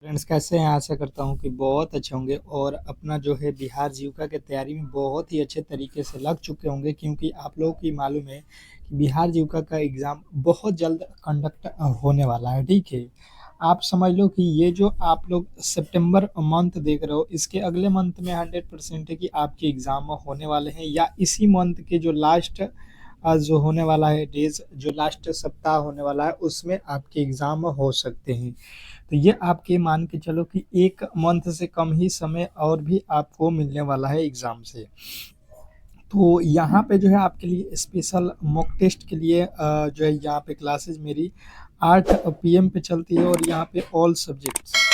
Friends कैसे हैं? आशा करता हूँ कि बहुत अच्छे होंगे और अपना जो है बिहार जीविका की तैयारी में बहुत ही अच्छे तरीके से लग चुके होंगे, क्योंकि आप लोगों की मालूम है कि बिहार जीविका का एग्ज़ाम बहुत जल्द कंडक्ट होने वाला है। ठीक है, आप समझ लो कि ये जो आप लोग सितंबर मंथ देख रहे हो, इसके अगले मंथ में 100% है कि आपके एग्ज़ाम होने वाले हैं, या इसी मंथ के जो लास्ट जो होने वाला है डेज, जो लास्ट सप्ताह होने वाला है, उसमें आपके एग्ज़ाम हो सकते हैं। तो ये आपके मान के चलो कि 1 मंथ से कम ही समय और भी आपको मिलने वाला है एग्ज़ाम से। तो यहाँ पे जो है आपके लिए स्पेशल मॉक टेस्ट के लिए जो है यहाँ पे क्लासेस मेरी 8 पीएम पे चलती है, और यहाँ पे ऑल सब्जेक्ट्स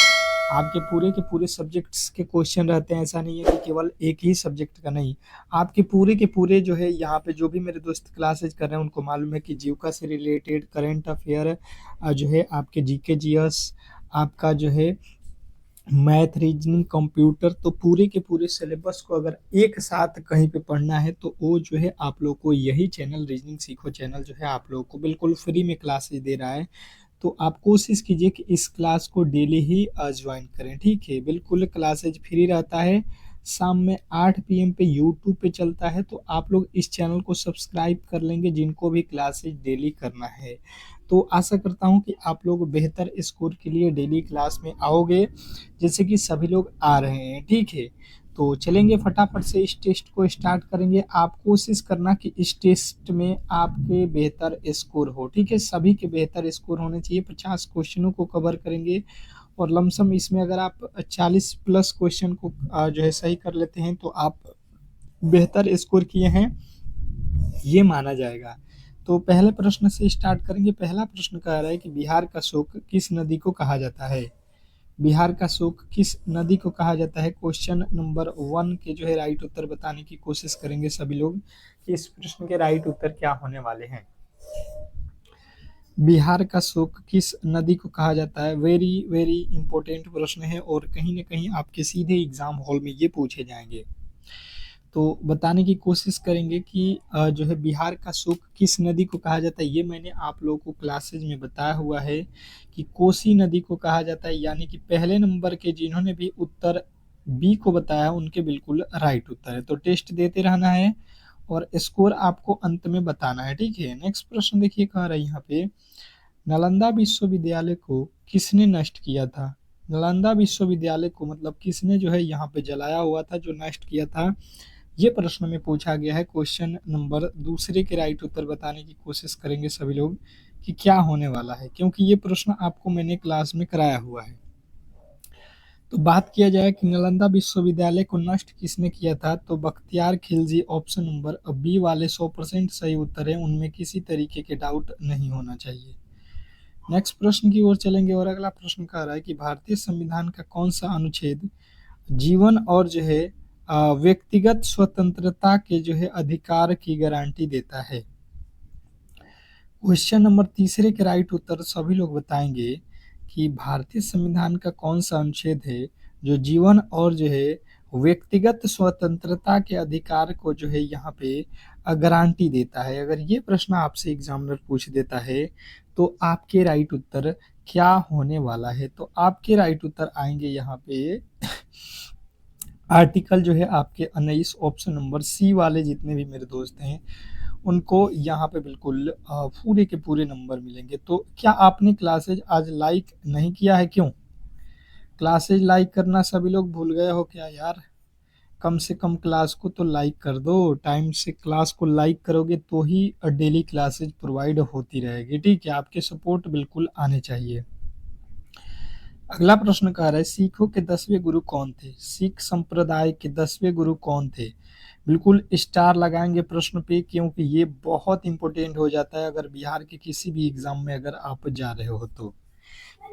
आपके पूरे के पूरे सब्जेक्ट्स के क्वेश्चन रहते हैं। ऐसा नहीं है कि केवल एक ही सब्जेक्ट का नहीं, आपके पूरे के पूरे जो है यहाँ पे जो भी मेरे दोस्त क्लासेज कर रहे हैं उनको मालूम है कि जीविका से रिलेटेड करंट अफेयर जो है, आपके जीके जीएस, आपका जो है मैथ, रीजनिंग, कंप्यूटर, तो पूरे के पूरे सिलेबस को अगर एक साथ कहीं पे पढ़ना है तो वो जो है आप लोग को यही चैनल रीजनिंग सीखो चैनल जो है आप लोग को बिल्कुल फ्री में क्लासेस दे रहा है। तो आप कोशिश कीजिए कि इस क्लास को डेली ही ज्वाइन करें। ठीक है, बिल्कुल क्लासेज फ्री रहता है, शाम में 8 पीएम पे यूट्यूब पे चलता है। तो आप लोग इस चैनल को सब्सक्राइब कर लेंगे जिनको भी क्लासेज डेली करना है। तो आशा करता हूँ कि आप लोग बेहतर स्कोर के लिए डेली क्लास में आओगे, जैसे कि सभी लोग आ रहे हैं। ठीक है, तो चलेंगे फटाफट से इस टेस्ट को स्टार्ट करेंगे। आप कोशिश करना कि इस टेस्ट में आपके बेहतर स्कोर हो। ठीक है, सभी के बेहतर स्कोर होने चाहिए। 50 क्वेश्चनों को कवर करेंगे, और लमसम इसमें अगर आप 40 प्लस क्वेश्चन को जो है सही कर लेते हैं तो आप बेहतर स्कोर किए हैं, ये माना जाएगा। तो पहले प्रश्न से स्टार्ट करेंगे। पहला प्रश्न कह रहा है कि बिहार का शोक किस नदी को कहा जाता है? बिहार का शोक किस नदी को कहा जाता है? क्वेश्चन नंबर 1 के जो है राइट उत्तर बताने की कोशिश करेंगे सभी लोग कि इस प्रश्न के राइट उत्तर क्या होने वाले हैं। बिहार का शोक किस नदी को कहा जाता है? वेरी वेरी इंपॉर्टेंट प्रश्न है, और कहीं ना कहीं आपके सीधे एग्जाम हॉल में ये पूछे जाएंगे। तो बताने की कोशिश करेंगे कि जो है बिहार का शोक किस नदी को कहा जाता है। ये मैंने आप लोगों को क्लासेज में बताया हुआ है कि कोसी नदी को कहा जाता है, यानी कि पहले नंबर के जिन्होंने भी उत्तर बी को बताया उनके बिल्कुल राइट उत्तर है। तो टेस्ट देते रहना है और स्कोर आपको अंत में बताना है। ठीक है, नेक्स्ट प्रश्न देखिए, कह रहा है यहाँ पे, नालंदा विश्वविद्यालय को किसने नष्ट किया था? नालंदा विश्वविद्यालय को मतलब किसने जो है यहाँ पे जलाया हुआ था, जो नष्ट किया था, ये प्रश्न में पूछा गया है। क्वेश्चन नंबर दूसरे के राइट उत्तर बताने की कोशिश करेंगे सभी लोग कि क्या होने वाला है, क्योंकि ये प्रश्न आपको मैंने क्लास में कराया हुआ है। तो बात किया जाए कि नालंदा विश्वविद्यालय को नष्ट किसने किया था, तो Bakhtiyar Khilji option number B वाले 100% सही उत्तर है, उनमें किसी तरीके के डाउट नहीं होना चाहिए। नेक्स्ट प्रश्न की ओर चलेंगे, और अगला प्रश्न कह रहा है कि भारतीय संविधान का कौन सा अनुच्छेद जीवन और जो है व्यक्तिगत स्वतंत्रता के जो है अधिकार की गारंटी देता है? क्वेश्चन नंबर तीसरे के राइट उत्तर सभी लोग बताएंगे कि भारतीय संविधान का कौन सा अनुच्छेद है जो जीवन और जो है व्यक्तिगत स्वतंत्रता के अधिकार को जो है यहाँ पे गारंटी देता है। अगर ये प्रश्न आपसे एग्जामिनर पूछ देता है तो आपके राइट उत्तर क्या होने वाला है? तो आपके राइट उत्तर आएंगे यहाँ पे आर्टिकल जो है आपके 19 ऑप्शन नंबर सी वाले जितने भी मेरे दोस्त हैं उनको यहाँ पे बिल्कुल पूरे के पूरे नंबर मिलेंगे। तो क्या आपने क्लासेज आज लाइक नहीं किया है? क्यों क्लासेज लाइक करना सभी लोग भूल गए हो क्या यार? कम से कम क्लास को तो लाइक कर दो। टाइम से क्लास को लाइक करोगे तो ही डेली क्लासेज प्रोवाइड होती रहेगी। ठीक है, आपके सपोर्ट बिल्कुल आने चाहिए। अगला प्रश्न कह रहा है, सिखों के 10वें गुरु कौन थे? सिख संप्रदाय के 10वें गुरु कौन थे? बिल्कुल स्टार लगाएंगे प्रश्न पे, क्योंकि ये बहुत इंपॉर्टेंट हो जाता है अगर बिहार के किसी भी एग्जाम में अगर आप जा रहे हो तो।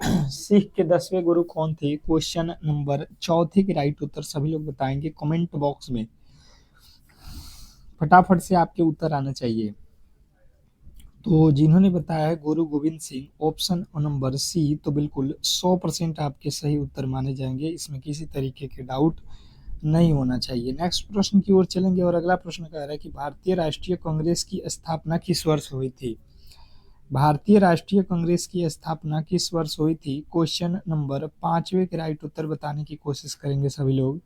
सिख के 10वें गुरु कौन थे? क्वेश्चन नंबर चौथे के राइट उत्तर सभी लोग बताएंगे कमेंट बॉक्स में। फटाफट से आपके उत्तर आना चाहिए। तो जिन्होंने बताया है Guru Gobind Singh option number C, तो बिल्कुल 100% आपके सही उत्तर माने जाएंगे, इसमें किसी तरीके के डाउट नहीं होना चाहिए। नेक्स्ट प्रश्न की ओर चलेंगे, और अगला प्रश्न कह रहा है कि भारतीय राष्ट्रीय कांग्रेस की स्थापना किस वर्ष हुई थी? भारतीय राष्ट्रीय कांग्रेस की स्थापना किस वर्ष हुई थी? क्वेश्चन नंबर 5वें के राइट उत्तर बताने की कोशिश करेंगे सभी लोग।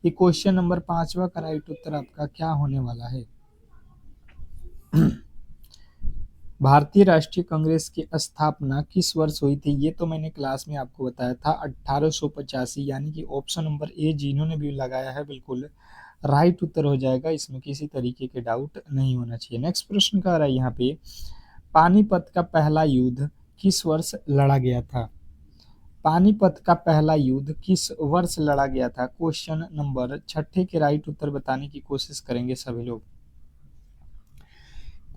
ये क्वेश्चन नंबर 5वां का राइट उत्तर आपका क्या होने वाला है? भारतीय राष्ट्रीय कांग्रेस की स्थापना किस वर्ष हुई थी? ये तो मैंने क्लास में आपको बताया था 1885, यानी कि ऑप्शन नंबर ए जिन्होंने भी लगाया है बिल्कुल राइट उत्तर हो जाएगा, इसमें किसी तरीके के डाउट नहीं होना चाहिए। नेक्स्ट प्रश्न का रहा है यहाँ पे, पानीपत का पहला युद्ध किस वर्ष लड़ा गया था? पानीपत का पहला युद्ध किस वर्ष लड़ा गया था? क्वेश्चन नंबर 6 के राइट उत्तर बताने की कोशिश करेंगे सभी लोग।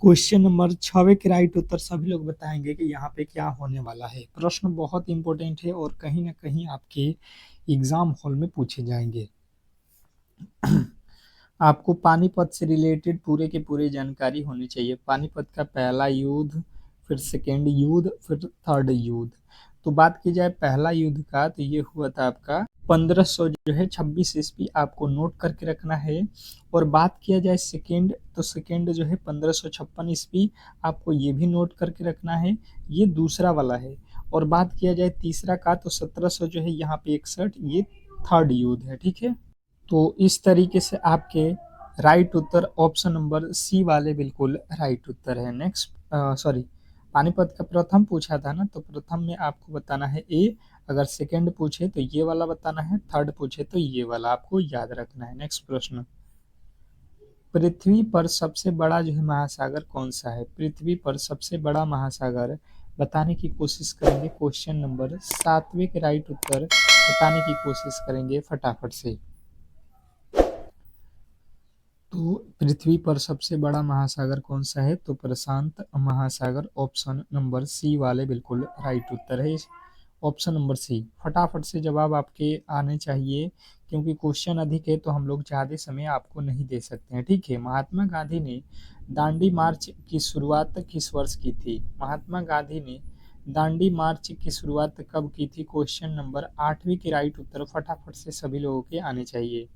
क्वेश्चन नंबर 6 के राइट उत्तर सभी लोग बताएंगे कि यहाँ पे क्या होने वाला है। प्रश्न बहुत इंपॉर्टेंट है और कहीं ना कहीं आपके एग्जाम हॉल में पूछे जाएंगे। आपको पानीपत से रिलेटेड पूरे के पूरे जानकारी होनी चाहिए। पानीपत का पहला युद्ध, फिर सेकेंड युद्ध, फिर थर्ड युद्ध। तो बात की जाए पहला युद्ध का, तो ये हुआ था आपका 1500 जो है 26 ईस्वी, आपको नोट करके रखना है। और बात किया जाए सेकेंड, तो सेकेंड जो है 1556 ईस्वी, आपको ये भी नोट करके रखना है, ये दूसरा वाला है। और बात किया जाए तीसरा का, तो 1700 जो है यहाँ पे 61, ये थर्ड युद्ध है। ठीक है, तो इस तरीके से आपके राइट उत्तर ऑप्शन नंबर सी वाले बिल्कुल राइट उत्तर है। नेक्स्ट, सॉरी, पानीपत का प्रथम पूछा था ना, तो प्रथम में आपको बताना है ए, अगर सेकंड पूछे तो ये वाला बताना है, थर्ड पूछे तो ये वाला आपको याद रखना है। नेक्स्ट प्रश्न, पृथ्वी पर सबसे बड़ा जो है महासागर कौन सा है? पृथ्वी पर सबसे बड़ा महासागर बताने की कोशिश करेंगे। क्वेश्चन नंबर 7वें के राइट उत्तर बताने की कोशिश करेंगे फटाफट से। तो पृथ्वी पर सबसे बड़ा महासागर कौन सा है? तो प्रशांत महासागर, ऑप्शन नंबर सी वाले बिल्कुल राइट उत्तर है। ऑप्शन नंबर सी, फटाफट से जवाब आपके आने चाहिए, क्योंकि क्वेश्चन अधिक है तो हम लोग ज़्यादा समय आपको नहीं दे सकते हैं। ठीक है, महात्मा गांधी ने दांडी मार्च की शुरुआत किस वर्ष की थी? महात्मा गांधी ने दांडी मार्च की शुरुआत कब की थी? क्वेश्चन नंबर 8वीं के राइट उत्तर फटाफट से सभी लोगों के आने चाहिए।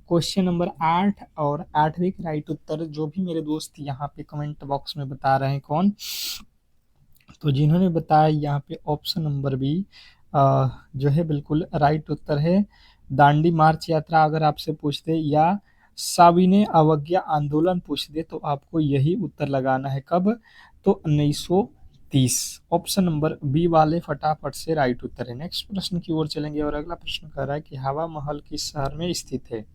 क्वेश्चन नंबर 8 और 8वीं के राइट उत्तर जो भी मेरे दोस्त यहाँ पे कमेंट बॉक्स में बता रहे हैं कौन, तो जिन्होंने बताया यहाँ पे ऑप्शन नंबर बी जो है बिल्कुल राइट उत्तर है। दांडी मार्च यात्रा अगर आपसे पूछ दे या साविनय अवज्ञा आंदोलन पूछ दे, तो आपको यही उत्तर लगाना है। कब? तो 1930। ऑप्शन नंबर बी वाले फटाफट से राइट उत्तर है। नेक्स्ट प्रश्न की ओर चलेंगे और अगला प्रश्न कह रहा है कि हवा महल किस शहर में स्थित है?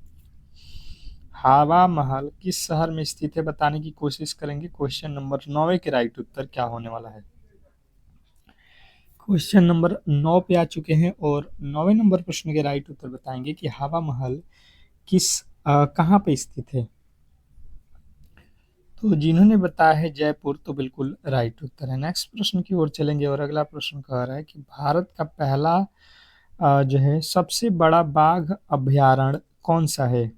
हवा महल किस शहर में स्थित है बताने की कोशिश करेंगे। क्वेश्चन नंबर 9 के राइट उत्तर क्या होने वाला है? क्वेश्चन नंबर 9 पे आ चुके हैं और 9वें नंबर प्रश्न के राइट उत्तर बताएंगे कि हवा महल कहाँ पे स्थित है? तो जिन्होंने बताया है जयपुर, तो बिल्कुल राइट उत्तर है। नेक्स्ट प्रश्न की ओर चलेंगे और अगला प्रश्न कह रहा है कि भारत का पहला जो है सबसे बड़ा बाघ अभयारण्य कौन सा है?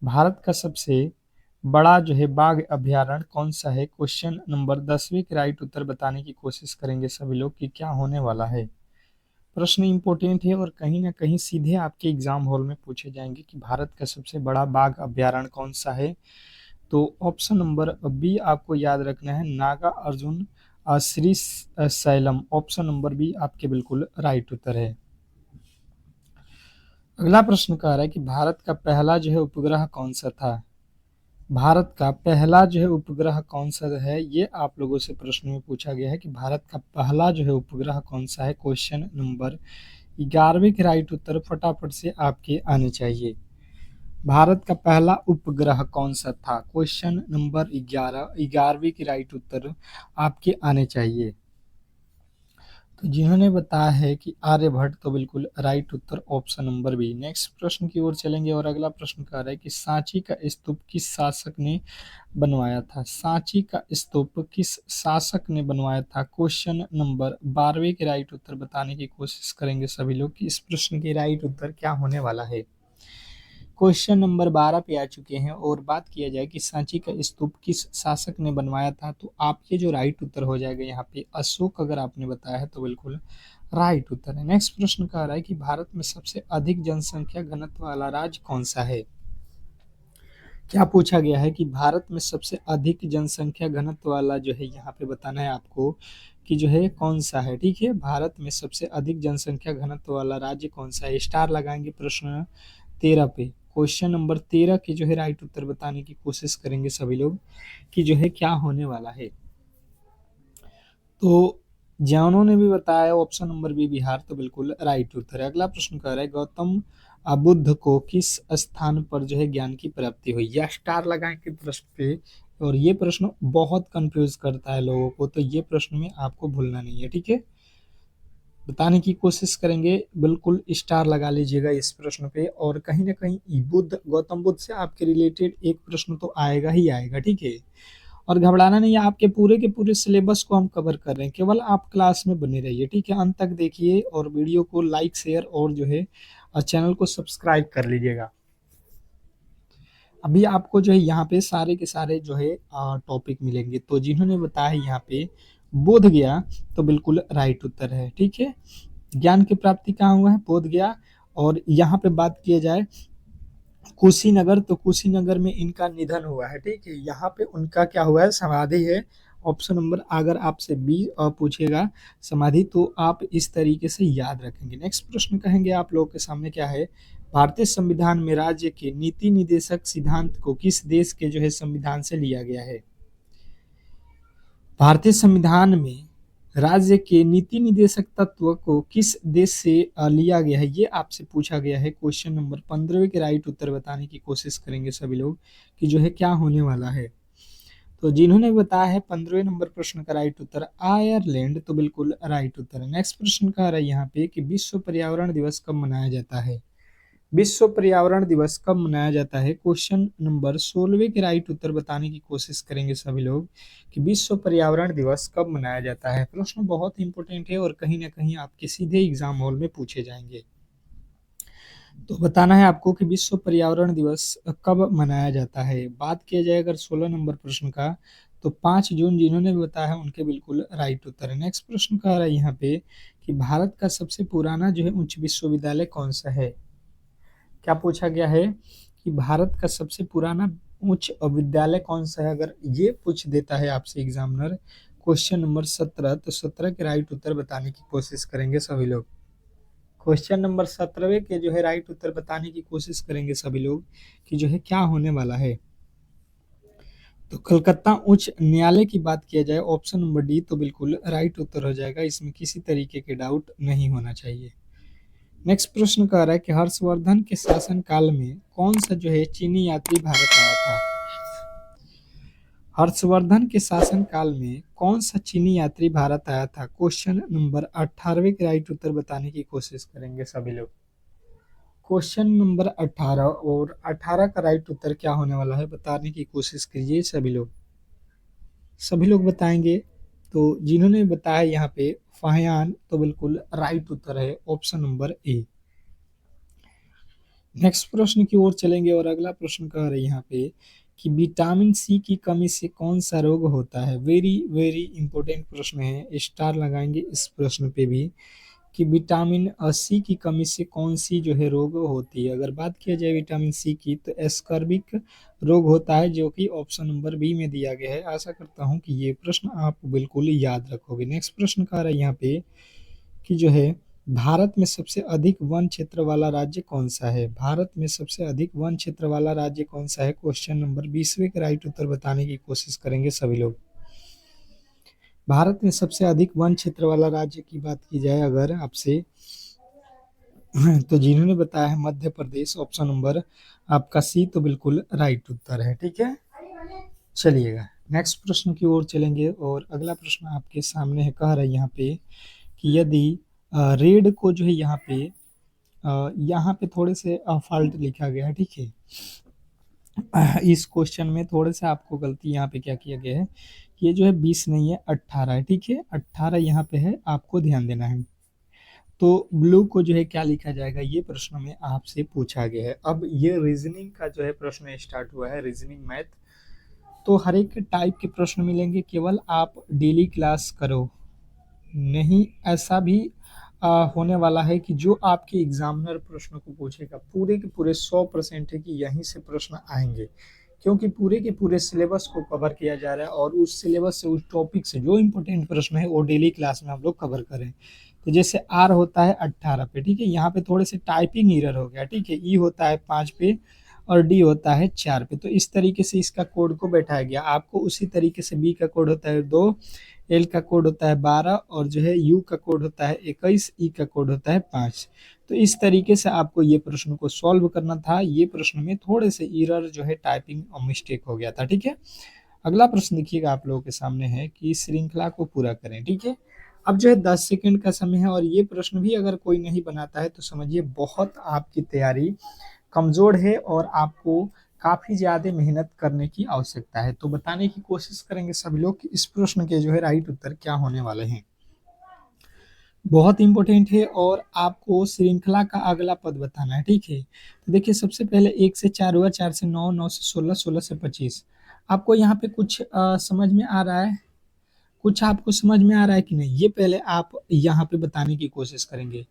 भारत का सबसे बड़ा जो है बाघ अभयारण्य कौन सा है? क्वेश्चन नंबर 10वीं के राइट उत्तर बताने की कोशिश करेंगे सभी लोग कि क्या होने वाला है। प्रश्न इंपॉर्टेंट है और कहीं ना कहीं सीधे आपके एग्जाम हॉल में पूछे जाएंगे कि भारत का सबसे बड़ा बाघ अभयारण्य कौन सा है। तो ऑप्शन नंबर बी आपको याद रखना है, Naga Arjun Sri Sailam. Option number B आपके बिल्कुल राइट उत्तर है। अगला प्रश्न कह रहा है कि भारत का पहला जो है उपग्रह कौन सा था? भारत का पहला जो है उपग्रह कौन सा है, ये आप लोगों से प्रश्न में पूछा गया है कि भारत का पहला जो है उपग्रह कौन सा है। क्वेश्चन नंबर 11वें के राइट उत्तर फटाफट से आपके आने चाहिए। भारत का पहला उपग्रह कौन सा था? क्वेश्चन नंबर 11वीं के राइट उत्तर आपके आने चाहिए। तो जिन्होंने बताया है कि आर्यभट्ट, तो बिल्कुल राइट उत्तर ऑप्शन नंबर बी। नेक्स्ट प्रश्न की ओर चलेंगे और अगला प्रश्न कह रहा है कि सांची का स्तूप किस शासक ने बनवाया था? सांची का स्तूप किस शासक ने बनवाया था? क्वेश्चन नंबर 12वें के राइट उत्तर बताने की कोशिश करेंगे सभी लोग कि इस प्रश्न के राइट उत्तर क्या होने वाला है। क्वेश्चन नंबर 12 पे आ चुके हैं और बात किया जाए कि सांची का स्तूप किस शासक ने बनवाया था, तो आपके जो राइट उत्तर हो जाएगा यहाँ पे अशोक, अगर आपने बताया है तो बिल्कुल राइट उत्तर है। नेक्स्ट प्रश्न कह रहा है कि भारत में सबसे अधिक जनसंख्या घनत्व वाला राज्य कौन सा है? क्या पूछा गया है कि भारत में सबसे अधिक जनसंख्या घनत्व वाला जो है यहाँ पे बताना है आपको कि जो है कौन सा है। ठीक है, भारत में सबसे अधिक जनसंख्या घनत्व वाला राज्य कौन सा है। स्टार लगाएंगे प्रश्न 13 पे। क्वेश्चन नंबर 13 के जो है राइट उत्तर बताने की कोशिश करेंगे सभी लोग कि जो है क्या होने वाला है। तो जैनों ने भी बताया ऑप्शन नंबर बी बिहार, तो बिल्कुल राइट उत्तर है। अगला प्रश्न कह रहा है गौतम बुद्ध को किस स्थान पर जो है ज्ञान की प्राप्ति हुई। यह स्टार लगाएं के प्रश्न पे, और ये प्रश्न बहुत कंफ्यूज करता है लोगों को, तो ये प्रश्न में आपको भूलना नहीं है। ठीक है, बताने की कोशिश करेंगे, बिल्कुल स्टार लगा लीजिएगा इस प्रश्न पे। और कहीं ना कहीं बुद्ध, गौतम बुद्ध से आपके रिलेटेड एक प्रश्न तो आएगा ही आएगा। ठीक है, और घबराना नहीं है, आपके पूरे के पूरे सिलेबस को हम कवर कर रहे हैं, केवल आप क्लास में बने रहिए। ठीक है, अंत तक देखिए और वीडियो को लाइक शेयर और जो है चैनल को सब्सक्राइब कर लीजिएगा। अभी आपको जो है यहाँ पे सारे के सारे जो है टॉपिक मिलेंगे। तो जिन्होंने बताया है यहाँ पे बोध गया, तो बिल्कुल राइट उत्तर है। ठीक है, ज्ञान की प्राप्ति कहाँ हुआ है, बोध गया। और यहाँ पे बात किया जाए कुशीनगर, तो कुशीनगर में इनका निधन हुआ है। ठीक है, यहाँ पे उनका क्या हुआ है, समाधि है। ऑप्शन नंबर अगर आपसे बी पूछेगा समाधि, तो आप इस तरीके से याद रखेंगे। नेक्स्ट प्रश्न कहेंगे आप लोगों के सामने क्या है, भारतीय संविधान में राज्य के नीति निदेशक सिद्धांत को किस देश के जो है संविधान से लिया गया है। भारतीय संविधान में राज्य के नीति निदेशक तत्व को किस देश से लिया गया है, ये आपसे पूछा गया है। क्वेश्चन नंबर 15 के राइट उत्तर बताने की कोशिश करेंगे सभी लोग कि जो है क्या होने वाला है। तो जिन्होंने बताया है 15वें नंबर प्रश्न का राइट उत्तर आयरलैंड, तो बिल्कुल राइट उत्तर है। नेक्स्ट प्रश्न का रहा है यहाँ पे कि विश्व पर्यावरण दिवस कब मनाया जाता है। विश्व पर्यावरण दिवस कब मनाया जाता है। क्वेश्चन नंबर 16 के राइट उत्तर बताने की कोशिश करेंगे सभी लोग कि विश्व पर्यावरण दिवस कब मनाया जाता है। प्रश्न बहुत इंपॉर्टेंट है और कहीं ना कहीं आपके सीधे एग्जाम हॉल में पूछे जाएंगे। तो बताना है आपको कि विश्व पर्यावरण दिवस कब मनाया जाता है। बात किया जाए अगर 16 नंबर प्रश्न का, तो 5 जून जिन्होंने भी बताया है उनके बिल्कुल राइट उत्तर है। नेक्स्ट प्रश्न कह रहा है यहाँ पे कि भारत का सबसे पुराना जो है उच्च विश्वविद्यालय कौन सा है। क्या पूछा गया है कि भारत का सबसे पुराना उच्च विद्यालय कौन सा है। अगर ये पूछ देता है आपसे एग्जामिनर क्वेश्चन नंबर 17, तो 17 के राइट उत्तर बताने की कोशिश करेंगे सभी लोग। क्वेश्चन नंबर 17वें के जो है राइट उत्तर बताने की कोशिश करेंगे सभी लोग कि जो है क्या होने वाला है। तो कलकत्ता उच्च न्यायालय की बात किया जाए, ऑप्शन नंबर डी, तो बिल्कुल राइट उत्तर हो जाएगा, इसमें किसी तरीके के डाउट नहीं होना चाहिए। नेक्स्ट प्रश्न कह रहा है कि हर्षवर्धन के शासन काल में कौन सा जो है चीनी यात्री भारत आया था। हर्षवर्धन के शासन काल में कौन सा चीनी यात्री भारत आया था। क्वेश्चन नंबर 18वें के राइट उत्तर बताने की कोशिश करेंगे सभी लोग। क्वेश्चन नंबर 18 और 18 का राइट उत्तर क्या होने वाला है बताने की कोशिश कीजिए सभी लोग। सभी लोग बताएंगे। तो जिन्होंने बताया यहाँ पे फाहियान, तो बिल्कुल राइट उत्तर है ऑप्शन नंबर ए। नेक्स्ट प्रश्न की ओर चलेंगे और अगला प्रश्न कह रहे हैं यहाँ पे कि विटामिन सी की कमी से कौन सा रोग होता है। वेरी वेरी इंपॉर्टेंट प्रश्न है, स्टार लगाएंगे इस प्रश्न पे भी कि विटामिन सी की कमी से कौन सी जो है रोग होती है। अगर बात किया जाए विटामिन सी की, तो एस्कर्बिक रोग होता है, जो कि ऑप्शन नंबर बी में दिया गया है। आशा करता हूँ कि ये प्रश्न आप बिल्कुल याद रखोगे। नेक्स्ट प्रश्न कह रहा है यहाँ पे कि जो है भारत में सबसे अधिक वन क्षेत्र वाला राज्य कौन सा है। भारत में सबसे अधिक वन क्षेत्र वाला राज्य कौन सा है। क्वेश्चन नंबर 20वें के राइट उत्तर बताने की कोशिश करेंगे सभी लोग। भारत में सबसे अधिक वन क्षेत्र वाला राज्य की बात की जाए अगर आपसे, तो जिन्होंने बताया है मध्य प्रदेश, ऑप्शन नंबर आपका सी, तो बिल्कुल राइट उत्तर है। ठीक है, चलिएगा नेक्स्ट प्रश्न की ओर चलेंगे और अगला प्रश्न आपके सामने है। कह रहा है यहाँ पे कि यदि रेड को जो है यहाँ पे थोड़े से फॉल्ट लिखा गया है। ठीक है, इस क्वेश्चन में थोड़े से आपको गलती यहाँ पे क्या किया गया है, ये जो है 20 नहीं है 18 है। ठीक है, 18 यहाँ पे है, आपको ध्यान देना है। तो ब्लू को जो है क्या लिखा जाएगा, ये प्रश्न में आपसे पूछा गया है। अब ये रीजनिंग का जो है प्रश्न स्टार्ट हुआ है, रीजनिंग मैथ। तो हर एक टाइप के प्रश्न मिलेंगे, केवल आप डेली क्लास करो। नहीं ऐसा भी होने वाला है कि जो आपके एग्जामिनर प्रश्न को पूछेगा पूरे के पूरे 100% है कि यहीं से प्रश्न आएंगे। क्योंकि पूरे के पूरे सिलेबस को कवर किया जा रहा है और उस सिलेबस से, उस टॉपिक से जो इम्पोर्टेंट प्रश्न है वो डेली क्लास में हम लोग कवर करें। तो जैसे आर होता है 18 पे, ठीक है, यहाँ पे थोड़े से टाइपिंग एरर हो गया, ठीक है, ई होता है 5 पे और डी होता है 4 पे। तो इस तरीके से इसका कोड को बैठाया गया। आपको उसी तरीके से बी का कोड होता है 2, एल का कोड होता है 12 और जो है यू का कोड होता है 21, ई का कोड होता है 5। तो इस तरीके से आपको ये प्रश्न को सॉल्व करना था। ये प्रश्न में थोड़े से एरर जो है टाइपिंग मिस्टेक हो गया था, ठीक है। अगला प्रश्न देखिएगा आप लोगों के सामने है कि श्रृंखला को पूरा करें, ठीक है। अब जो है 10 सेकंड का समय है और ये प्रश्न भी अगर कोई नहीं बनाता है तो समझिए बहुत आपकी तैयारी कमजोर है और आपको काफी ज्यादा मेहनत करने की आवश्यकता है। तो बताने की कोशिश करेंगे सभी लोग कि इस प्रश्न के जो है राइट उत्तर क्या होने वाले हैं। बहुत इंपॉर्टेंट है और आपको श्रृंखला का अगला पद बताना है, ठीक है। तो देखिए सबसे पहले 1 से 4 हुआ, 4 से 9, 9 से 16, 16 से 25। आपको यहाँ पे कुछ समझ में आ रहा है? कुछ आपको समझ में आ रहा है कि नहीं, ये पहले आप यहाँ पे बताने की कोशिश करेंगे।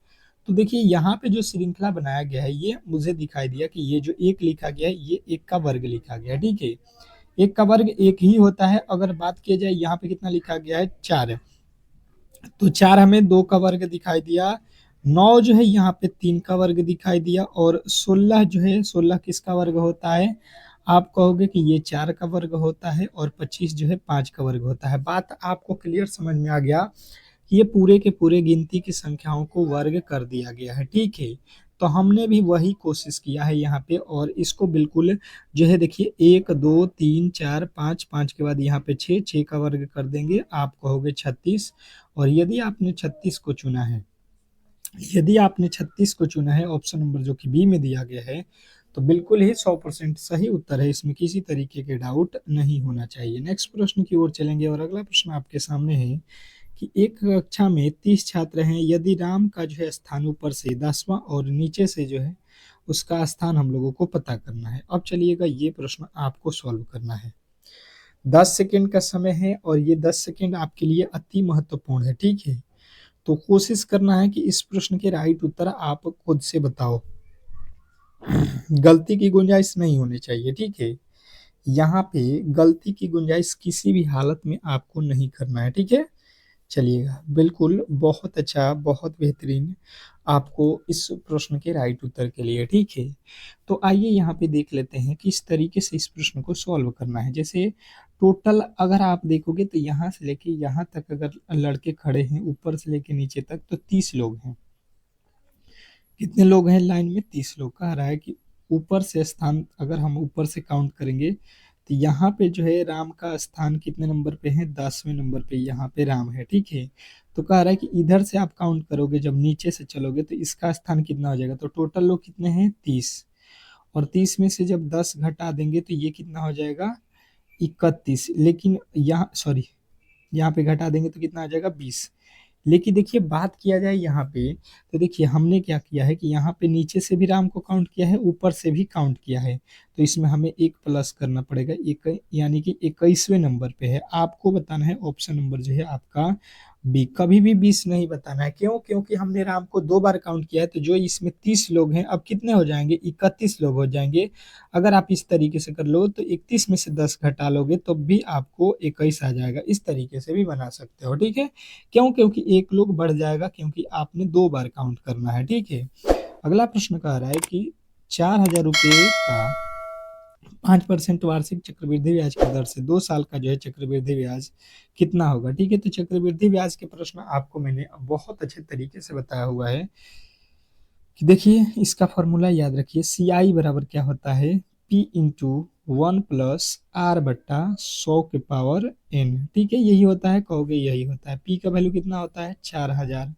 तो देखिए यहाँ पे जो श्रृंखला बनाया गया है ये मुझे दिखाई दिया कि ये जो एक लिखा गया है ये एक का वर्ग लिखा गया है, ठीक है। एक का वर्ग एक ही होता है। अगर बात किया जाए यहाँ पे कितना लिखा गया है 4, तो 4 हमें 2 का वर्ग दिखाई दिया। 9 जो है यहाँ पे 3 का वर्ग दिखाई दिया और 16 जो है 16 किसका वर्ग होता है? आप कहोगे कि ये 4 का वर्ग होता है और 25 जो है 5 का वर्ग होता है। बात आपको क्लियर समझ में आ गया कि ये पूरे के पूरे गिनती की संख्याओं को वर्ग कर दिया गया है, ठीक है। तो हमने भी वही कोशिश किया है यहाँ पे और इसको बिल्कुल जो है देखिए 1 2 3 4 5, 5 के बाद यहाँ पे 6, 6 का वर्ग कर देंगे, आप कहोगे 36। और यदि आपने 36 को चुना है, यदि आपने 36 को चुना है ऑप्शन नंबर जो कि बी में दिया गया है, तो बिल्कुल ही 100% सही उत्तर है। इसमें किसी तरीके के डाउट नहीं होना चाहिए। नेक्स्ट प्रश्न की ओर चलेंगे और अगला प्रश्न आपके सामने है कि एक कक्षा में 30 छात्र हैं। यदि राम का जो है स्थान ऊपर से 10वां और नीचे से जो है उसका स्थान हम लोगों को पता करना है। अब चलिएगा ये प्रश्न आपको सॉल्व करना है। 10 सेकेंड का समय है और ये 10 सेकेंड आपके लिए अति महत्वपूर्ण है, ठीक है। तो कोशिश करना है कि इस प्रश्न के राइट उत्तर आप खुद से बताओ। गलती की गुंजाइश नहीं होनी चाहिए, ठीक है। यहाँ पे गलती की गुंजाइश किसी भी हालत में आपको नहीं करना है, ठीक है। चलिएगा बिल्कुल बहुत अच्छा, बहुत बेहतरीन आपको इस प्रश्न के राइट उत्तर के लिए, ठीक है। तो आइए यहाँ पे देख लेते हैं कि इस तरीके से इस प्रश्न को सॉल्व करना है। जैसे टोटल अगर आप देखोगे तो यहाँ से लेके यहाँ तक अगर लड़के खड़े हैं ऊपर से लेके नीचे तक तो 30 लोग हैं। कितने लोग हैं लाइन में? 30 लोग। कह रहा है कि ऊपर से स्थान अगर हम ऊपर से काउंट करेंगे तो यहाँ पे जो है राम का स्थान कितने नंबर पे है? 10वें नंबर पे यहाँ पे राम है, ठीक है। तो कह रहा है कि इधर से आप काउंट करोगे जब नीचे से चलोगे तो इसका स्थान कितना हो जाएगा? तो टोटल लोग कितने हैं? 30। और 30 में से जब 10 घटा देंगे तो ये कितना हो जाएगा? 31। लेकिन यहाँ सॉरी, यहाँ पे घटा देंगे तो कितना आ जाएगा? 20। लेकिन देखिए बात किया जाए यहाँ पे तो देखिए हमने क्या किया है कि यहाँ पे नीचे से भी राम को काउंट किया है, ऊपर से भी काउंट किया है। तो इसमें हमें एक प्लस करना पड़ेगा, एक यानी कि 21वें नंबर पे है। आपको बताना है ऑप्शन नंबर जो है आपका बी। कभी भी 20 नहीं बताना है। क्यों? क्योंकि हमने राम को 2 बार काउंट किया है। तो जो इसमें 30 लोग हैं अब कितने हो जाएंगे? 31 लोग हो जाएंगे। अगर आप इस तरीके से कर लो तो 31 में से 10 घटा लोगे तो भी आपको 21 आ जाएगा। इस तरीके से भी बना सकते हो, ठीक है। क्यों? क्योंकि एक लोग बढ़ जाएगा क्योंकि आपने 2 बार काउंट करना है, ठीक है। अगला प्रश्न कह रहा है कि 4,000 रुपये का 5% वार्षिक चक्रवृद्धि ब्याज की दर से 2 साल का जो है चक्रवृद्धि ब्याज कितना होगा, ठीक है। तो चक्रवृद्धि ब्याज के प्रश्न आपको मैंने बहुत अच्छे तरीके से बताया हुआ है कि देखिए इसका फॉर्मूला याद रखिए। सी आई बराबर क्या होता है? पी इंटू 1+r/100 के पावर n, ठीक है। यही होता है, कहोगे यही होता है। पी का वैल्यू कितना होता है? 4000।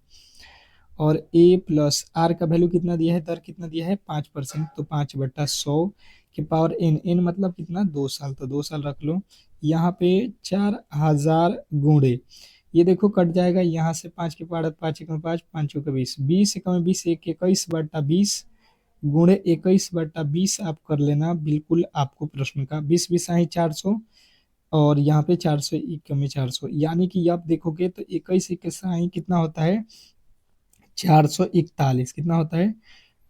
और ए प्लस आर का वैल्यू कितना दिया है? दर कितना दिया है? 5%। तो 5/100 के पावर n, n मतलब कितना? 2 साल। तो 2 साल रख लो। यहाँ पे 4000 गुणे ये देखो कट जाएगा यहाँ से 5 के पावर 5 एक में 5, 5 का 20, 20 एक में 20, 21/20 गुणे 21/20 आप कर लेना। बिल्कुल आपको प्रश्न का 20 20 आई 400 और यहाँ पे 400 एक में 400, यानी कि आप देखोगे तो 21 21 आई कितना होता है? 441। कितना होता है?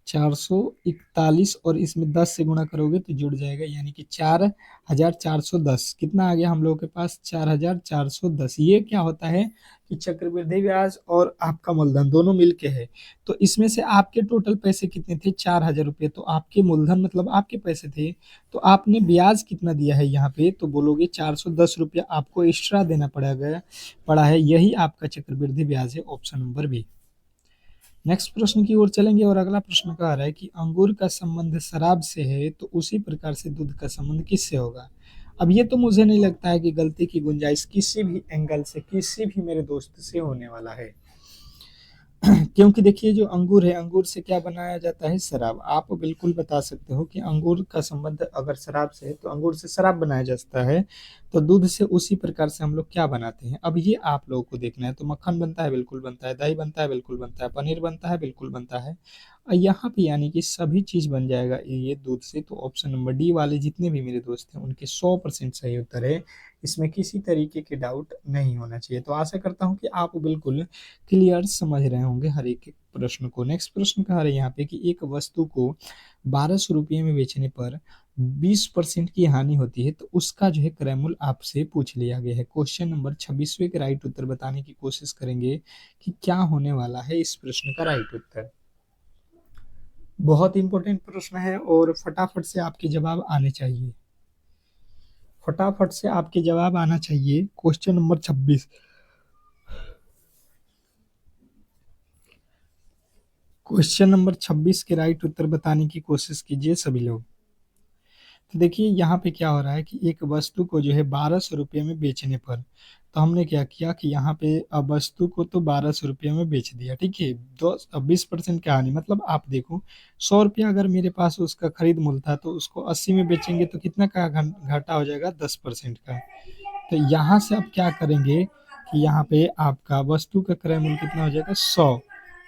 441 और इसमें 10 से गुणा करोगे तो जुड़ जाएगा, यानी कि 4410 कितना आ गया हम लोगों के पास, 4410। ये क्या होता है कि चक्रवृद्धि ब्याज और आपका मूलधन दोनों मिलके है। तो इसमें से आपके टोटल पैसे कितने थे, 4000 रुपये। तो आपके मूलधन मतलब आपके पैसे थे, तो आपने ब्याज कितना दिया है यहाँ पे, तो बोलोगे 410 रुपया आपको एक्स्ट्रा देना पड़ा है, यही आपका चक्रवृद्धि ब्याज है, ऑप्शन नंबर बी। नेक्स्ट प्रश्न की ओर चलेंगे और अगला प्रश्न कह रहा है कि अंगूर का संबंध शराब से है तो उसी प्रकार से दूध का संबंध किससे होगा। अब ये तो मुझे नहीं लगता है कि गलती की गुंजाइश किसी भी एंगल से किसी भी मेरे दोस्त से होने वाला है। क्योंकि देखिए जो अंगूर है, अंगूर से क्या बनाया जाता है, शराब। आप बिल्कुल बता सकते हो कि अंगूर का संबंध अगर शराब से है तो अंगूर से शराब बनाया जाता है, तो दूध से उसी प्रकार से हम लोग क्या बनाते हैं। अब ये आप लोगों को देखना है। तो मक्खन बनता है, बिल्कुल बनता है। दही बनता है, बिल्कुल बनता है। पनीर बनता है, बिल्कुल बनता है। और यहाँ पे यानी कि सभी चीज बन जाएगा ये दूध से। तो ऑप्शन नंबर डी वाले जितने भी मेरे दोस्त हैं उनके 100% सही उत्तर है, इसमें किसी तरीके के डाउट नहीं होना चाहिए। तो आशा करता हूँ कि आप बिल्कुल क्लियर समझ रहे होंगे हर एक प्रश्न को। नेक्स्ट प्रश्न कह रहे हैं यहाँ पे कि एक वस्तु को 1200 रुपये में बेचने पर 20% की हानि होती है, तो उसका जो है क्रय मूल्य आपसे पूछ लिया गया है। क्वेश्चन नंबर 26वें के राइट उत्तर बताने की कोशिश करेंगे कि क्या होने वाला है इस प्रश्न का राइट उत्तर। बहुत इंपॉर्टेंट प्रश्न है और फटाफट से आपके जवाब आने चाहिए, फटाफट से आपके जवाब आना चाहिए। क्वेश्चन नंबर 26, क्वेश्चन नंबर 26 के राइट उत्तर बताने की कोशिश कीजिए सभी लोग। तो देखिए यहाँ पे क्या हो रहा है कि एक वस्तु को जो है 1200 रुपये में बेचने पर, तो हमने क्या किया कि यहाँ पे अब वस्तु को तो 1200 रुपये में बेच दिया, ठीक है। 20% का हानि मतलब आप देखो 100 रुपया अगर मेरे पास उसका खरीद मूल्य था, तो उसको 80 में बेचेंगे तो कितना का घाटा हो जाएगा, 10% का। तो यहाँ से अब क्या करेंगे कि यहाँ पे आपका वस्तु का क्रय मूल्य कितना हो जाएगा, 100।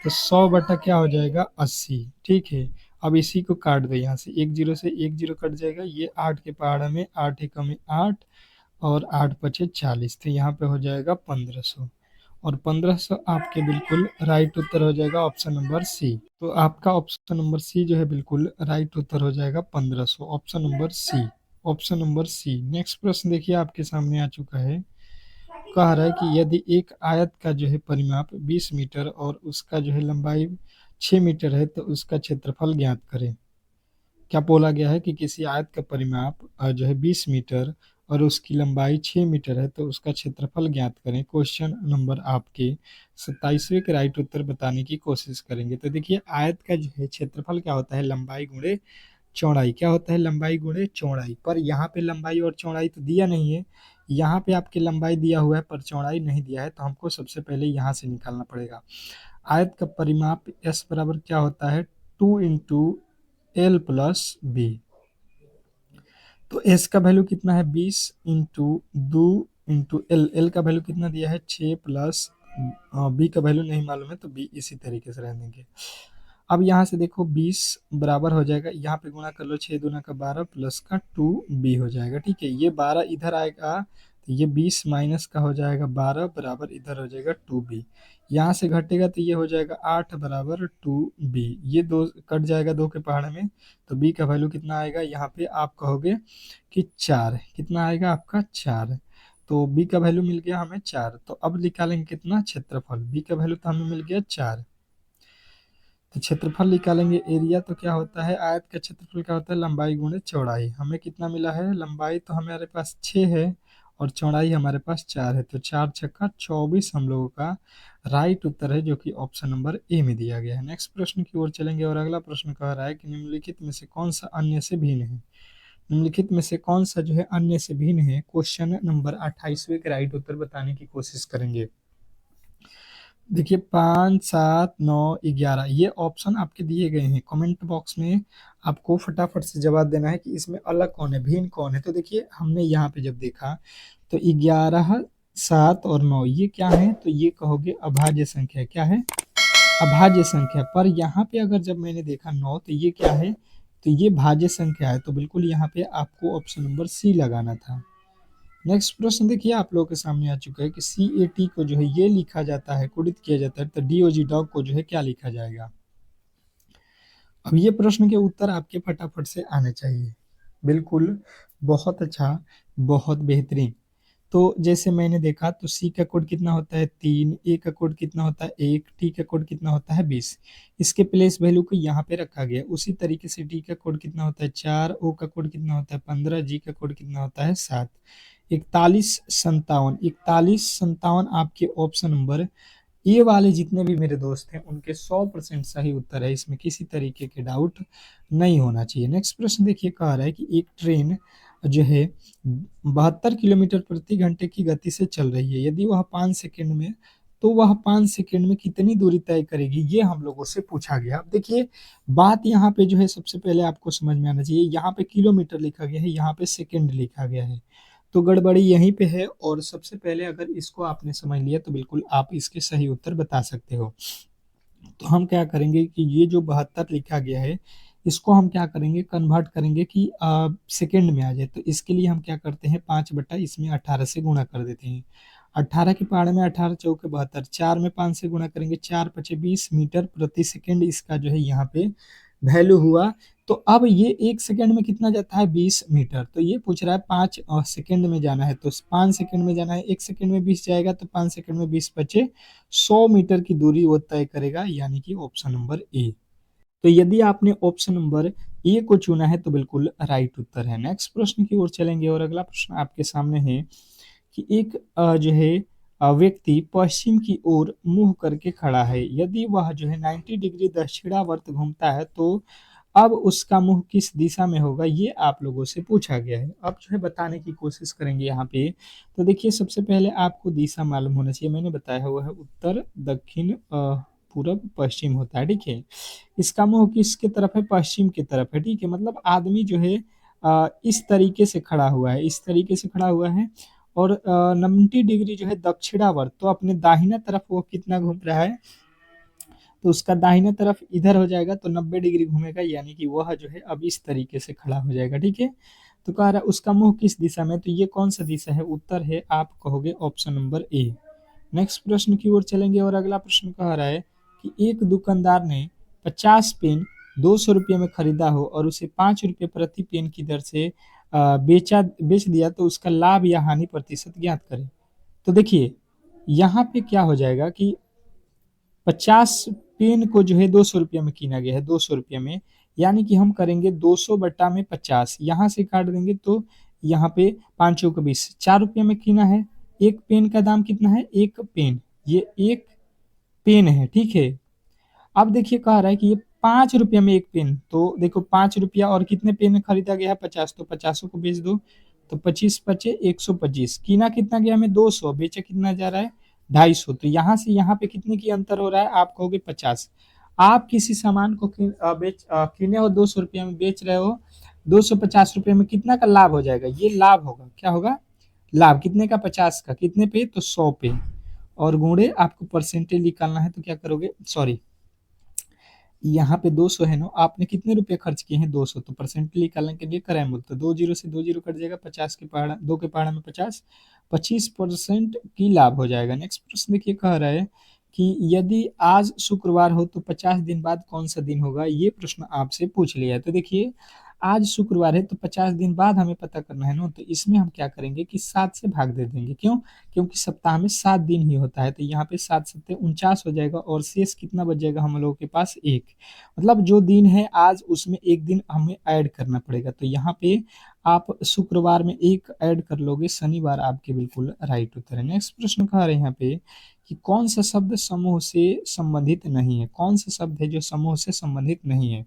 तो 100 बटा क्या हो जाएगा, 80, ठीक है। अब इसी को काट दो, यहाँ से एक जीरो से एक जीरो कट जाएगा। ये 8 के पहाड़ में 8 एकम में 8 और 8 पचे 40, तो यहाँ पे हो जाएगा 1500। और 1500 आपके बिल्कुल राइट उत्तर हो जाएगा, ऑप्शन नंबर सी। तो आपका ऑप्शन नंबर सी जो है बिल्कुल राइट उत्तर हो जाएगा 1500, option number C, option number C. Next प्रश्न देखिए आपके सामने आ चुका है। कह रहा है कि यदि एक आयत का जो है परिमाप 20 मीटर और उसका जो है लंबाई 6 मीटर है, तो उसका क्षेत्रफल ज्ञात करें। क्या बोला गया है कि किसी आयत का परिमाप जो है 20 मीटर और उसकी लंबाई 6 मीटर है, तो उसका क्षेत्रफल ज्ञात करें। क्वेश्चन नंबर आपके 27वें के राइट उत्तर बताने की कोशिश करेंगे। तो देखिए आयत का जो है क्षेत्रफल क्या होता है, लंबाई गुणे चौड़ाई। क्या होता है, लंबाई गुणे चौड़ाई। पर यहाँ पे लंबाई और चौड़ाई तो दिया नहीं है, यहाँ पे आपकी लंबाई दिया हुआ है पर चौड़ाई नहीं दिया है, तो हमको सबसे पहले यहाँ से निकालना पड़ेगा। आयत का परिमाप एस बराबर क्या होता है, 2 × L + B। तो एस का वैल्यू कितना है, 20 इंटू 2 × L। का वैल्यू कितना दिया है, 6 प्लस बी का वैल्यू नहीं मालूम है, तो बी इसी तरीके से रह देंगे। अब यहाँ से देखो 20 बराबर हो जाएगा, यहाँ पे गुणा कर लो, 6 दूना का 12 प्लस का 2b हो जाएगा, ठीक है। ये 12 इधर आएगा, तो ये 20 माइनस का हो जाएगा 12 बराबर इधर हो जाएगा 2b। यहाँ से घटेगा तो ये हो जाएगा 8 बराबर 2b। ये दो कट जाएगा, दो के पहाड़ में, तो b का वैल्यू कितना आएगा, यहाँ पे आप कहोगे कि 4। कितना आएगा आपका, 4। तो b का वैल्यू मिल गया हमें 4। तो अब निकालेंगे कितना, क्षेत्रफल। b का वैल्यू तो हमें मिल गया 4, तो क्षेत्रफल निकालेंगे। एरिया तो क्या होता है, आयत का क्षेत्रफल क्या होता है, लंबाई गुणे चौड़ाई। हमें कितना मिला है, लंबाई तो हमारे पास 6 है और चौड़ाई हमारे पास 4 है, तो 4 छक्का 24 हम लोगों का राइट उत्तर है, जो कि ऑप्शन नंबर ए में दिया गया है। नेक्स्ट प्रश्न की ओर चलेंगे और अगला प्रश्न कह रहा है कि निम्नलिखित में से कौन सा अन्य से भिन्न है। निम्नलिखित में से कौन सा जो है अन्य से भिन्न है, क्वेश्चन नंबर 28वें के राइट उत्तर बताने की कोशिश करेंगे। देखिए 5, 7, 9, 11 ये ऑप्शन आपके दिए गए हैं। कमेंट बॉक्स में आपको फटाफट से जवाब देना है कि इसमें अलग कौन है, भिन्न कौन है। तो देखिए हमने यहाँ पे जब देखा तो 11, 7 और 9 ये क्या है, तो ये कहोगे अभाज्य संख्या। क्या है, अभाज्य संख्या। पर यहाँ पे अगर जब मैंने देखा 9, तो ये क्या है, तो ये भाज्य संख्या है। तो बिल्कुल यहाँ पे आपको ऑप्शन नंबर सी लगाना था। नेक्स्ट प्रश्न देखिए आप लोगों के सामने आ चुका है कि CAT को जो है ये लिखा जाता है, कोडित किया जाता है, तो DOG डॉग को जो है क्या लिखा जाएगा। अब ये प्रश्न के उत्तर आपके फटाफट से आने चाहिए। बिल्कुल, बहुत अच्छा, बहुत बेहतरीन। तो जैसे मैंने देखा तो सी का कोड कितना होता है 3, ए का कोड कितना होता है 1, टी का कोड कितना होता है 20। इसके प्लेस वैल्यू को यहाँ पे रखा गया। उसी तरीके से डी का कोड कितना होता है 4, ओ का कोड कितना होता है 15, जी का कोड कितना होता है 7। 41 57 41 57 आपके ऑप्शन नंबर ये वाले जितने भी मेरे दोस्त हैं उनके 100% सही उत्तर है। इसमें किसी तरीके के डाउट नहीं होना चाहिए। नेक्स्ट प्रश्न देखिए कह रहा है कि एक ट्रेन जो है 72 किलोमीटर प्रति घंटे की गति से चल रही है। यदि वह 5 सेकंड में तो वह 5 सेकंड में कितनी दूरी तय करेगी, ये हम लोगों से पूछा गया। अब देखिए बात यहाँ पे जो है सबसे पहले आपको समझ में आना चाहिए, यहाँ पे किलोमीटर लिखा गया है, यहाँ पे सेकंड लिखा गया है, तो गड़बड़ी यहीं पे है। और सबसे पहले अगर इसको आपने समझ लिया तो बिल्कुल आप इसके सही उत्तर बता सकते हो। तो हम क्या करेंगे कि ये जो 72 लिखा गया है इसको हम क्या करेंगे कन्वर्ट करेंगे कि सेकंड में आ जाए। तो इसके लिए हम क्या करते हैं 5 बटा इसमें 18 से गुणा कर देते हैं। 18 के पहाड़े में 18 चौके 72, 4 में 5 से गुणा करेंगे, 4 पचे 20 मीटर प्रति सेकंड इसका जो है यहाँ पे वैल्यू हुआ। तो अब ये 1 सेकंड में कितना जाता है 20 मीटर। तो ये पूछ रहा है 5 सेकंड में जाना है, तो 5 सेकंड में जाना है, 1 सेकंड में 20 जाएगा तो 5 सेकंड में 20 बचे 100 मीटर की दूरी वो तय करेगा, यानी कि ऑप्शन नंबर ए। तो यदि आपने ऑप्शन नंबर ए को चुना है तो बिल्कुल राइट उत्तर है। नेक्स्ट प्रश्न की ओर चलेंगे और अगला प्रश्न आपके सामने है कि एक जो है व्यक्ति पश्चिम की ओर मुंह करके खड़ा है। यदि वह जो है 90 डिग्री दक्षिणावर्त घूमता है तो अब उसका मुंह किस दिशा में होगा, ये आप लोगों से पूछा गया है। अब जो है बताने की कोशिश करेंगे यहाँ पे। तो देखिए सबसे पहले आपको दिशा मालूम होना चाहिए। मैंने बताया हुआ है उत्तर दक्षिण पूरब पश्चिम होता है, ठीक है। इसका मुंह किसके तरफ है, पश्चिम की तरफ है, ठीक है। मतलब आदमी जो है इस तरीके से खड़ा हुआ है, इस तरीके से खड़ा हुआ है। और 90 डिग्री जो है दक्षिणावर्त, तो अपने दाहिना तरफ वो कितना घूम रहा है, तो उसका दाहिने तरफ इधर हो जाएगा तो 90 डिग्री घूमेगा, यानी कि वह जो है अब इस तरीके से खड़ा हो जाएगा, ठीक है। तो कह रहा है उसका मुंह किस दिशा में, तो ये कौन सा दिशा है, उत्तर है आप कहोगे ऑप्शन नंबर ए। नेक्स्ट प्रश्न की ओर चलेंगे और अगला प्रश्न कह रहा है कि एक दुकानदार ने 50 पेन 200 रुपये में खरीदा हो और उसे 5 रुपये प्रति पेन की दर से बेच दिया, तो उसका लाभ या हानि प्रतिशत ज्ञात करें। तो देखिए यहाँ पे क्या हो जाएगा कि 50 पेन को जो है 200 रुपये में कीना गया है, 200 रुपये में, यानी कि हम करेंगे 200 बटा में 50, यहाँ से काट देंगे तो यहाँ पे 5 चौके 20, 4 रुपये में कीना है। एक पेन का दाम कितना है, एक पेन, ये एक पेन है, ठीक है। अब देखिए कह रहा है कि ये 5 रुपये में एक पेन, तो देखो 5 रुपया और कितने पेन खरीदा गया है 50, तो 50 को बेच दो, तो 25 बचे 125, कीना कितना गया हमें 200, बेचा कितना जा रहा है 250। तो यहाँ से यहाँ पे कितने की अंतर हो रहा है, आप कहोगे 50। आप किसी सामान को कीने हो 200 रुपये में, बेच रहे हो 250 रुपये में, कितना का लाभ हो जाएगा, ये लाभ होगा, क्या होगा लाभ, कितने का 50 का, कितने पे तो 100 पे। और गुणे आपको परसेंटेज निकालना है तो क्या करोगे, सॉरी यहाँ पे 200 है ना, आपने कितने रुपए खर्च किए हैं 200, तो परसेंट निकालने के लिए करें बोलते 2 जीरो से 2 जीरो कट जाएगा, 50 के पहाड़ा 2 के पहाड़ा में 50, 25% की लाभ हो जाएगा। नेक्स्ट प्रश्न देखिए कह रहा है कि यदि आज शुक्रवार हो तो 50 दिन बाद कौन सा दिन होगा, ये प्रश्न आपसे पूछ लिया है। तो देखिए आज शुक्रवार है तो 50 दिन बाद हमें पता करना है ना, तो इसमें हम क्या करेंगे कि 7 से भाग दे देंगे, क्यों, क्योंकि सप्ताह में 7 दिन ही होता है। तो यहाँ पे 7 सत्ते 49 हो जाएगा और शेष कितना बच जाएगा हम लोगों के पास, एक। मतलब जो दिन है आज उसमें एक दिन हमें ऐड करना पड़ेगा, तो यहाँ पे आप शुक्रवार में एक ऐड कर लोगे, शनिवार आपके बिल्कुल राइट उत्तर है। नेक्स्ट प्रश्न कह रहे हैं यहाँ पे कि कौन सा शब्द समूह से संबंधित नहीं है, कौन सा शब्द है जो समूह से संबंधित नहीं है।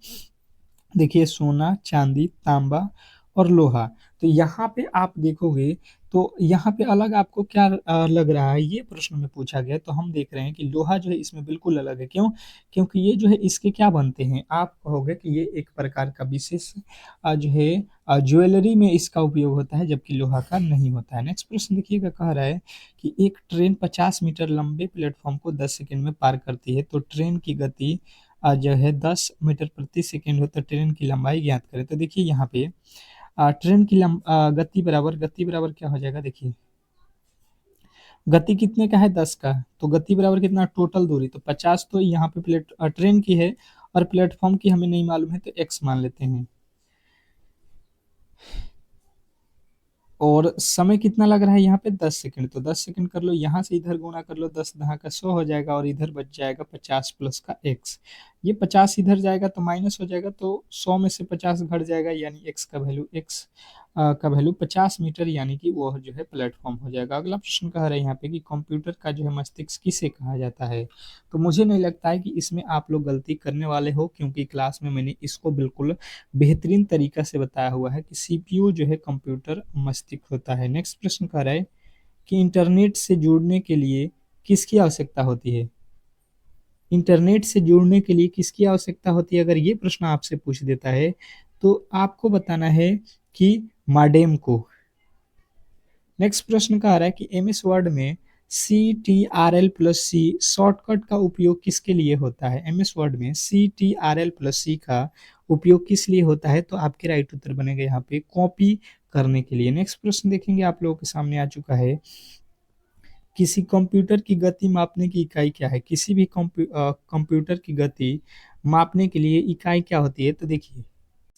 देखिए सोना, चांदी, तांबा और लोहा। तो यहाँ पे आप देखोगे तो यहाँ पे अलग आपको क्या लग रहा है, ये प्रश्न में पूछा गया। तो हम देख रहे हैं कि लोहा जो है इसमें बिल्कुल अलग है, क्यों, क्योंकि ये जो है इसके क्या बनते हैं, आप कहोगे कि ये एक प्रकार का विशेष जो है ज्वेलरी में इसका उपयोग होता है, जबकि लोहा का नहीं होता है। नेक्स्ट प्रश्न देखिएगा कह रहा है कि एक ट्रेन 50 मीटर लंबे प्लेटफॉर्म को 10 सेकंड में पार करती है, तो ट्रेन की गति जो है 10 मीटर प्रति सेकंड हो, तो ट्रेन की लंबाई ज्ञात करें। तो देखिए यहाँ पे ट्रेन की गति बराबर क्या हो जाएगा, देखिए गति कितने का है 10 का, तो गति बराबर कितना टोटल दूरी, तो 50 तो यहाँ पे ट्रेन की है और प्लेटफॉर्म की हमें नहीं मालूम है तो x मान लेते हैं। और समय कितना लग रहा है यहाँ पे 10 सेकंड, तो 10 सेकंड कर लो, यहाँ से इधर गुणा कर लो, 10 दहा का 100 हो जाएगा और इधर बच जाएगा 50 प्लस का x। ये 50 इधर जाएगा तो माइनस हो जाएगा, तो 100 में से 50 घट जाएगा, यानी x का वैल्यू 50 मीटर, यानी कि वो जो है प्लेटफॉर्म हो जाएगा। अगला प्रश्न कह रहा है यहाँ पे कि कंप्यूटर का जो है मस्तिष्क किसे कहा जाता है। तो मुझे नहीं लगता है कि इसमें आप लोग गलती करने वाले हो, क्योंकि क्लास में मैंने इसको बिल्कुल बेहतरीन तरीका से बताया हुआ है कि सीपीयू जो है कंप्यूटर मस्तिष्क होता है। नेक्स्ट प्रश्न कह रहा है कि इंटरनेट से जुड़ने के लिए किसकी आवश्यकता होती है। इंटरनेट से जुड़ने के लिए किसकी आवश्यकता होती है, अगर ये प्रश्न आपसे पूछ देता है तो आपको बताना है कि मॉडेम को। नेक्स्ट प्रश्न कह रहा है कि एमएस वर्ड में CTRL+C शॉर्टकट का उपयोग किसके लिए होता है। एमएस वर्ड में CTRL+C का उपयोग किस लिए होता है, तो आपके राइट उत्तर बनेगा यहाँ पे कॉपी करने के लिए। नेक्स्ट प्रश्न देखेंगे, आप लोगों के सामने आ चुका है, किसी कंप्यूटर की गति मापने की इकाई क्या है। किसी भी कंप्यूटर की गति मापने के लिए इकाई क्या होती है, तो देखिए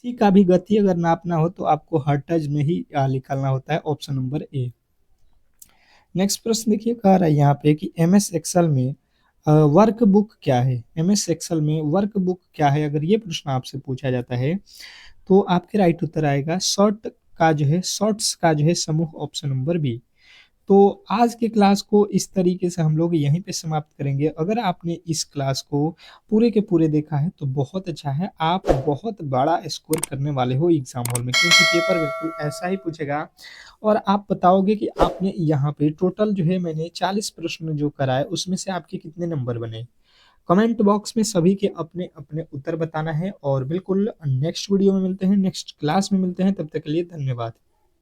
किसी का भी गति अगर नापना हो तो आपको हर्ट्ज में ही निकालना होता है, ऑप्शन नंबर ए। नेक्स्ट प्रश्न देखिए, कह रहा है यहाँ पे कि एमएस एक्सेल में वर्क बुक क्या है। एमएस एक्सेल में वर्क बुक क्या है, अगर ये प्रश्न आपसे पूछा जाता है तो आपके राइट उत्तर आएगा शॉर्ट्स का जो है समूह, ऑप्शन नंबर बी। तो आज के क्लास को इस तरीके से हम लोग यहीं पे समाप्त करेंगे। अगर आपने इस क्लास को पूरे के पूरे देखा है तो बहुत अच्छा है, आप बहुत बड़ा स्कोर करने वाले हो एग्जाम हॉल में, क्योंकि पेपर बिल्कुल ऐसा ही पूछेगा और आप बताओगे कि आपने यहाँ पे टोटल जो है मैंने 40 प्रश्न जो कराए उसमें से आपके कितने नंबर बने। कमेंट बॉक्स में सभी के अपने अपने उत्तर बताना है और बिल्कुल नेक्स्ट वीडियो में मिलते हैं, नेक्स्ट क्लास में मिलते हैं, तब तक के लिए धन्यवाद।